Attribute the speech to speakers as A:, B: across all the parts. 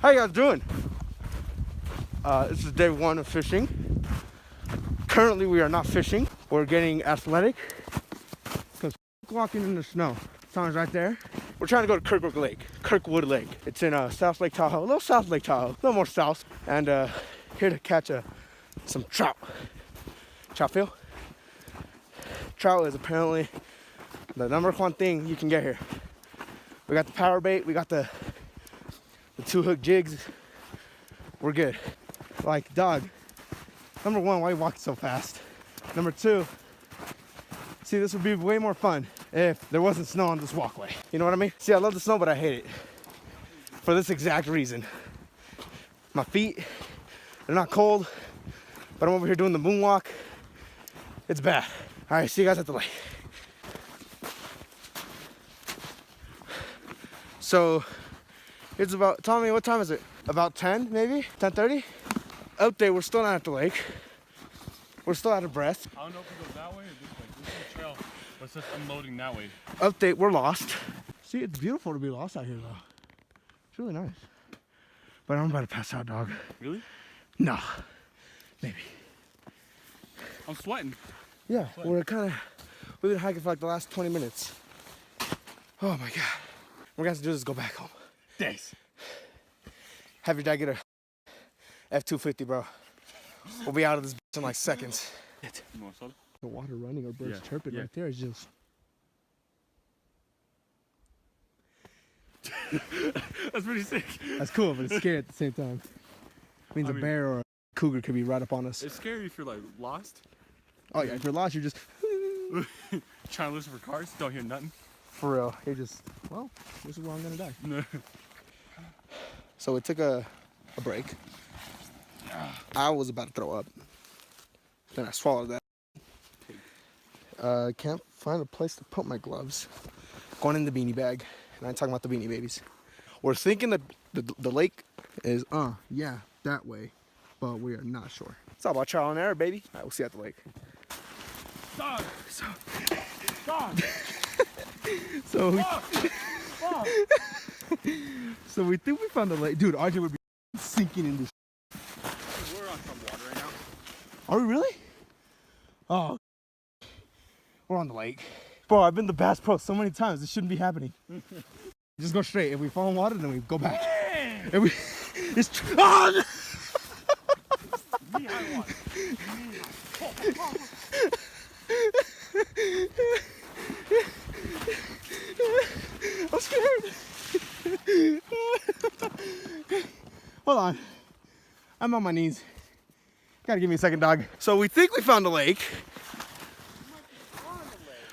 A: How you guys doing? This is day one of fishing. Currently, we are not fishing. We're getting athletic because walking in the snow. Sounds right there. We're trying to go to Kirkwood Lake. It's in South Lake Tahoe, a little South Lake Tahoe, a little more south. And here to catch some trout. Trout feel? Trout is apparently the #1 thing you can get here. We got the power bait, we got the 2-hook jigs. We're good. Like, dog, #1, why are you walking so fast? #2, see, this would be way more fun if there wasn't snow on this walkway. You know what I mean? See, I love the snow, but I hate it. For this exact reason. My feet, they're not cold, but I'm over here doing the moonwalk. It's bad. All right, see you guys at the lake. So, it's about, Tommy, what time is it? About 10, maybe? 10:30? Update, we're still not at the lake. We're still out of breath.
B: I don't know if it goes that way or this way. This is a trail, but it's just unloading that way.
A: Update, we're lost. See, it's beautiful to be lost out here, though. It's really nice. But I'm about to pass out, dog.
B: Really?
A: No. Maybe.
B: I'm sweating.
A: Yeah, we've been hiking for like the last 20 minutes. Oh my God. We're gonna have to do this, go back home.
B: Thanks.
A: Have your dad get a F-250, bro. We'll be out of this bitch in like seconds.
B: You want soda?
A: The water running or birds chirping right there is just...
B: That's pretty sick.
A: That's cool, but it's scary at the same time. It means a bear or a cougar could be right up on us.
B: It's scary if you're like lost.
A: Oh yeah, if you're lost, you're just...
B: Trying to listen for cars, don't hear nothing.
A: For real, you're just, well, this is where I'm gonna die.
B: No.
A: So we took a break. I was about to throw up. Then I swallowed that. Can't find a place to put my gloves. Going in the beanie bag. And I ain't talking about the Beanie Babies. We're thinking that the lake is, yeah, that way. But we are not sure. It's all about trial and error, baby. All right, we'll see you at the lake.
B: Dog!
A: So,
B: Dog!
A: so we think we found the lake. Dude, RJ would be sinking in this.
B: We're on some water right now.
A: Are we really? Oh, we're on the lake. Bro, I've been the Bass Pro so many times. This shouldn't be happening. Just go straight. If we fall in water, then we go back. If we, it's oh! I'm scared. Hold on. I'm on my knees. Gotta give me a second, dog. So we think we found a lake.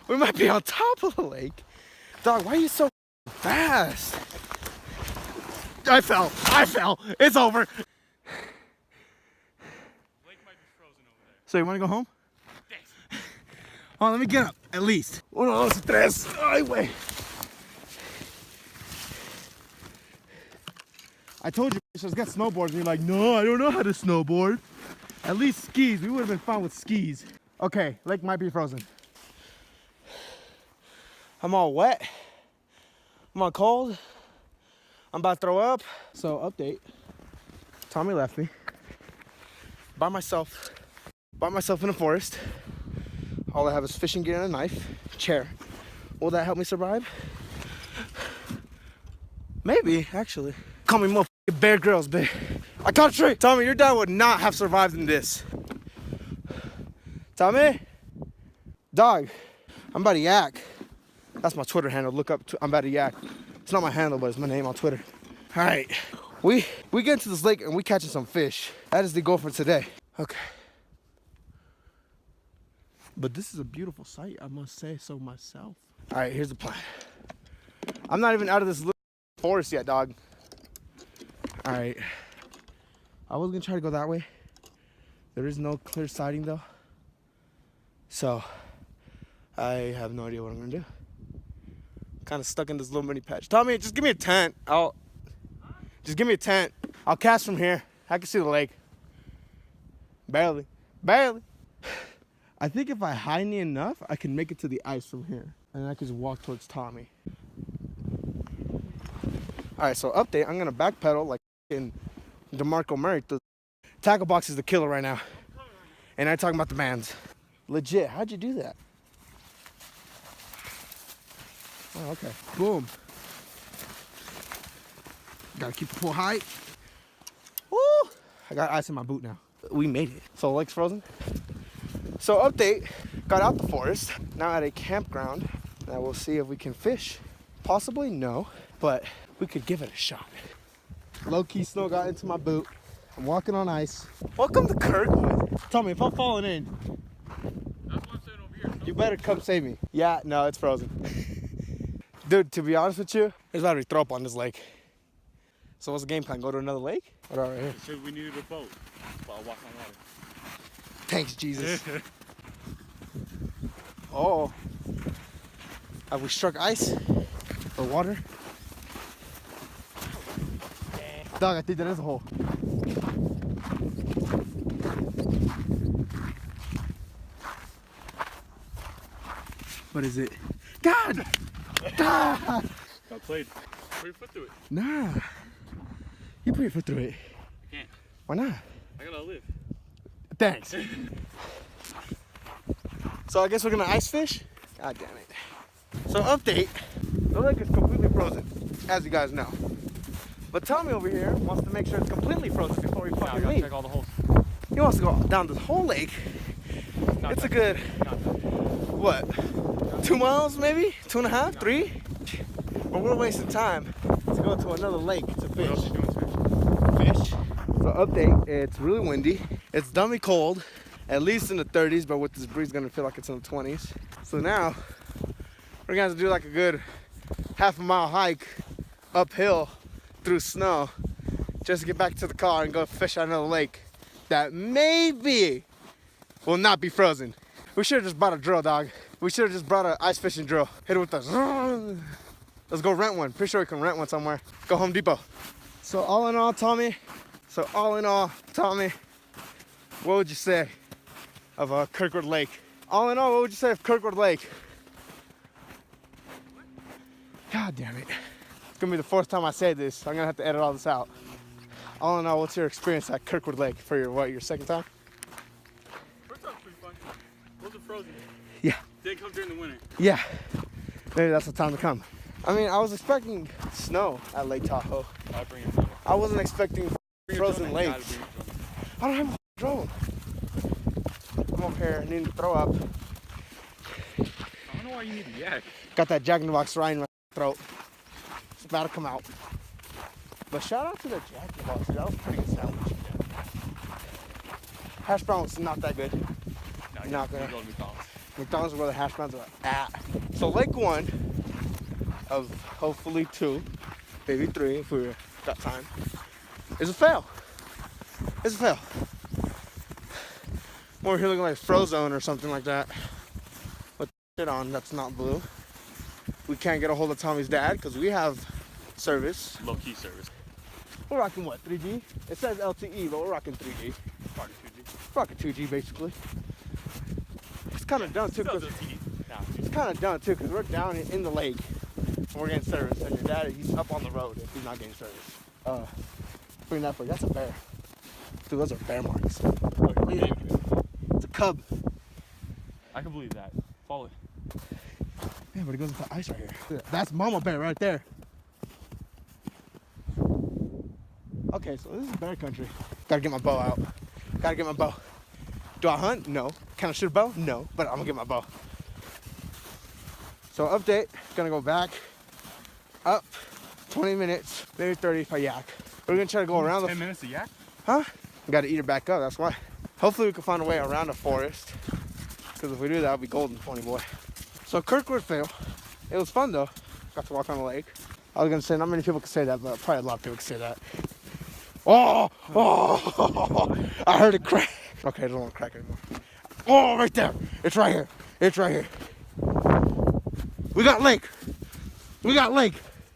A: We might be on top of the lake. Dog, why are you so fast? I fell. It's over.
B: Lake might be frozen over there.
A: So you wanna go home?
B: Thanks.
A: Oh, let me get up, at least. 1, 2, 3. Ay, güey. I told you, let's get snowboards, and you're like, no, I don't know how to snowboard. At least skis, we would have been fine with skis. Okay, lake might be frozen. I'm all wet. I'm all cold. I'm about to throw up. So, update. Tommy left me. By myself in the forest. All I have is fishing gear and a knife, chair. Will that help me survive? Maybe, actually. Call me motherfucking Bear Grylls, babe. I caught a tree. Tommy, your dad would not have survived in this. Tommy? Dog, I'm about to yak. That's my Twitter handle. Look up, I'm about to yak. It's not my handle, but it's my name on Twitter. All right, we get into this lake and we catching some fish. That is the goal for today. Okay. But this is a beautiful sight, I must say so myself. All right, here's the plan. I'm not even out of this little forest yet, dog. All right. I was gonna try to go that way. There is no clear sighting though. So, I have no idea what I'm gonna do. Kind of stuck in this little mini patch. Tommy, just give me a tent. Just give me a tent. I'll cast from here. I can see the lake. Barely. I think if I high knee enough, I can make it to the ice from here. And I can just walk towards Tommy. All right, so update, I'm gonna backpedal like and DeMarco Murray. The tackle box is the killer right now. And I'm talking about the bands. Legit, how'd you do that? Oh, okay. Boom. Gotta keep the pool high. Woo! I got ice in my boot now. We made it. So the lake's frozen. So update, got out the forest. Now at a campground. Now we'll see if we can fish. Possibly no, but we could give it a shot. Low-key snow got into my boot. I'm walking on ice. Welcome to Kirkwood. Tell me, if I'm falling in,
B: That's what I'm saying over here.
A: you better come save me. Yeah, no, it's frozen. Dude, to be honest with you, there's about to be throw up on this lake. So what's the game plan? Go to another lake? What right here?
B: So we needed a boat. But I'll walk on water.
A: Thanks, Jesus. Oh. Have we struck ice? Or water? Dog, I think that is a hole. What is it? God!
B: I played. Put your foot through it.
A: Nah. You put your foot through it.
B: I can't.
A: Why not?
B: I gotta live.
A: Thanks. So I guess we're gonna ice fish? God damn it. So update, the lake is completely frozen, as you guys know. But Tommy over here wants to make sure it's completely frozen before we
B: I
A: fucking
B: gotta
A: leave.
B: check all the holes.
A: He wants to go down this whole lake. It's a good, what, 2 miles maybe? 2.5, 3? But we're wasting time to go to another lake to
B: What else
A: fish.
B: you doing,
A: Fish. So update, it's really windy. It's dummy cold, at least in the 30s, but with this breeze gonna feel like it's in the 20s. So now, we're gonna have to do like a good half-a-mile hike uphill through snow just to get back to the car and go fish at another lake that maybe will not be frozen. We should have just brought a drill, dog. We should have just brought an ice fishing drill. Hit it with the... Let's go rent one. Pretty sure we can rent one somewhere. Go Home Depot. So all in all, Tommy, what would you say of Kirkwood Lake? All in all, what would you say of Kirkwood Lake? God damn it. It's gonna be the fourth time I say this. I'm gonna have to edit all this out. All in all, what's your experience at Kirkwood Lake for your second time?
B: First time's pretty fun. Wasn't frozen.
A: Yeah.
B: Didn't come during the winter.
A: Yeah. Maybe that's the time to come. I mean, I was expecting snow at Lake Tahoe.
B: I'll bring it.
A: I wasn't expecting frozen lakes. I don't have a drone. I'm up here needing to throw up.
B: I don't know why you need a yak.
A: Got that Jack in the Box right in my throat. It's about to come out. But shout out to the Jack in the Box. That was a pretty good sandwich. Hash brown was not that good.
B: No,
A: Not
B: you
A: good.
B: go to McDonald's.
A: McDonald's is where the hash browns are at. So Lake 1 of hopefully 2, maybe 3 if we got time, is a fail. It's a fail. More here looking like Frozone or something like that. With shit on that's not blue. We can't get a hold of Tommy's dad because we have service.
B: Low-key service.
A: We're rocking what, 3G? It says LTE, but we're rocking 3G.
B: Probably 2G.
A: Rocking 2G basically. It's kind of dumb too.
B: Still
A: 'Cause
B: LTE.
A: it's kind of dumb too because we're down in the lake and we're getting service, and your dad, he's up on the road if he's not getting service. Bring that for you. That's a bear. Dude, those are bear marks. It's a cub.
B: I can believe that. Follow it.
A: Yeah, but it goes into ice right here. That's mama bear right there. Okay, so this is bear country. Gotta get my bow out. Gotta get my bow. Do I hunt? No. Can I shoot a bow? No, but I'm gonna get my bow. So update, gonna go back, up, 20 minutes, maybe 30 if I yak. We're gonna try to go around the...
B: 10 minutes of yak?
A: Huh? Gotta eat her back up, that's why. Hopefully we can find a way around the forest. Because if we do that, I'll be golden, pony boy. So Kirkwood fail. It was fun though. Got to walk on the lake. I was gonna say, not many people can say that, but probably a lot of people can say that. Oh! Oh! I heard it crack. Okay, I don't want to crack anymore. Oh, right there. It's right here. It's right here. We got lake. We got lake.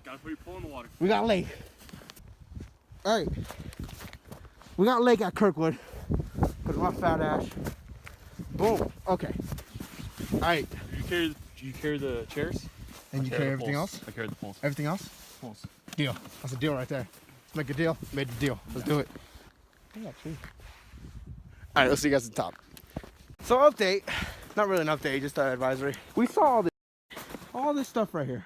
B: Gotta put your pole in the water.
A: We got lake. All right. We got lake at Kirkwood. Put my fat ass. Boom. Okay. All right.
B: Do you carry the chairs?
A: And you carry everything else?
B: I carry the poles.
A: Everything else?
B: Poles.
A: Deal. That's a deal right there. Make a deal. Made the deal. Let's do it.
C: All right, let's see you guys at the top.
A: So update, not really an update, just an advisory. We saw all this stuff right here.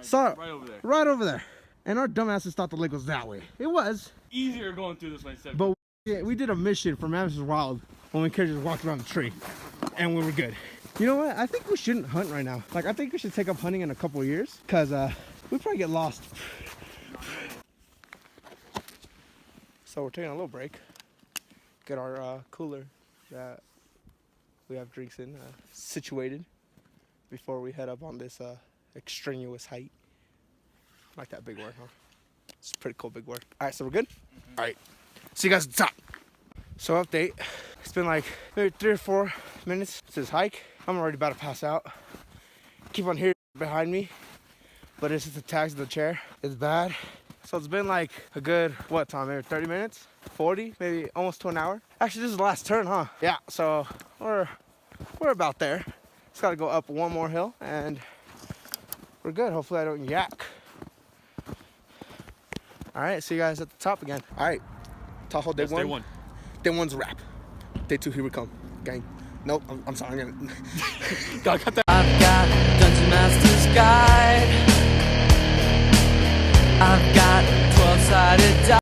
A: Saw it
B: right over there.
A: right over there. And our dumbasses thought the lake was that way. It was.
B: Easier going through this way instead.
A: But we did a mission for Mammoth Wild when we could just walk around the tree. And we were good. You know what? I think we shouldn't hunt right now. Like, I think we should take up hunting in a couple of years. Because we probably get lost. So we're taking a little break. Get our cooler that we have drinks in situated before we head up on this extraneous hike. I like that big word, huh? It's a pretty cool big word. All right, so we're good? All right. See you guys at the top. So update. It's been like maybe 3 or 4 minutes since hike. I'm already about to pass out. Keep on hearing behind me, but it's just the tags of the chair. It's bad. So it's been like a good, what time, maybe 30 minutes? 40, maybe almost to an hour. Actually, this is the last turn, huh? Yeah, so we're about there. Just gotta go up one more hill and we're good. Hopefully I don't yak. All right, see you guys at the top again. All right, Tahoe day one.
B: Day one.
A: Day one's a wrap. Day 2, here we come, gang. Nope, I'm sorry, I'm gonna. Gotta cut that.
D: I've got Dungeon Master's Guide. I've got